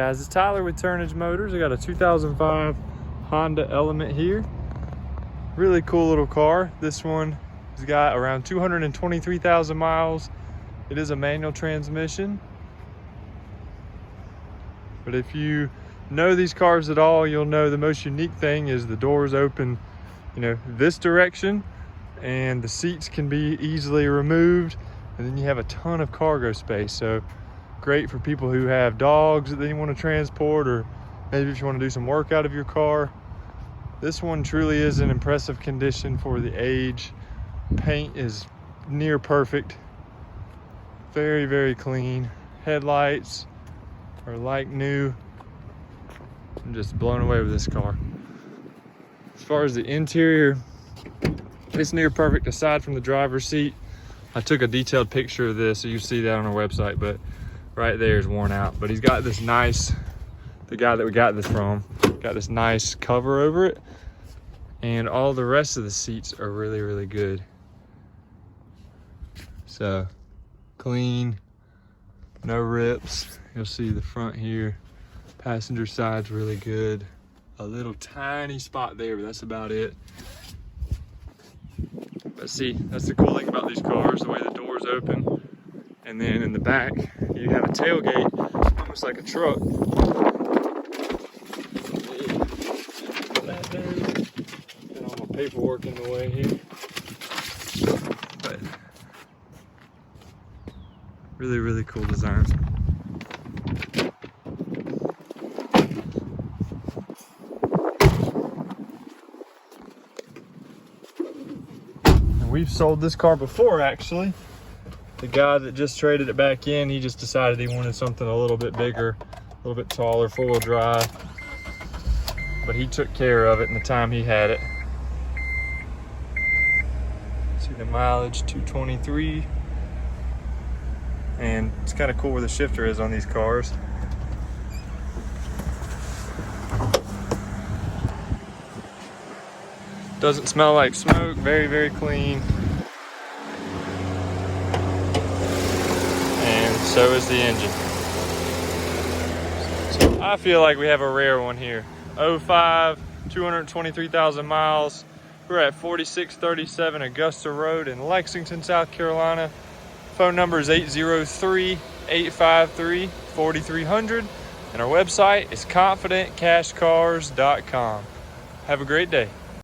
Guys, it's Tyler with Turnage Motors. I got a 2005 Honda Element here. Really cool little car. This one has got around 223,000 miles. It is a manual transmission. But if you know these cars at all, you'll know the most unique thing is the doors open, this direction, and the seats can be easily removed, and then you have a ton of cargo space. So great for people who have dogs that they want to transport, or maybe if you want to do some work out of your car. This one truly is in impressive condition for the age. Paint is near perfect. Very, very clean. Headlights are like new. I'm just blown away with this car. As far as the interior, it's near perfect aside from the driver's seat. I took a detailed picture of this, so you see that on our website, but right there is worn out. But he's got this nice, the guy that we got this from, got this nice cover over it. And all the rest of the seats are really, really good. So, clean, no rips. You'll see the front here. Passenger side's really good. A little tiny spot there, but that's about it. But see, that's the cool thing about these cars, the way the doors open. And then in the back, you have a tailgate, almost like a truck. Put that there. Got all my paperwork in the way here. But really, really cool design. And we've sold this car before, actually. The guy that just traded it back in, he just decided he wanted something a little bit bigger, a little bit taller, four-wheel drive. But he took care of it in the time he had it. See the mileage, 223. And it's kind of cool where the shifter is on these cars. Doesn't smell like smoke, very, very clean. So is the engine. So I feel like we have a rare one here. 05, 223,000 miles. We're at 4637 Augusta Road in Lexington, South Carolina. Phone number is 803-853-4300. And our website is confidentcashcars.com. Have a great day.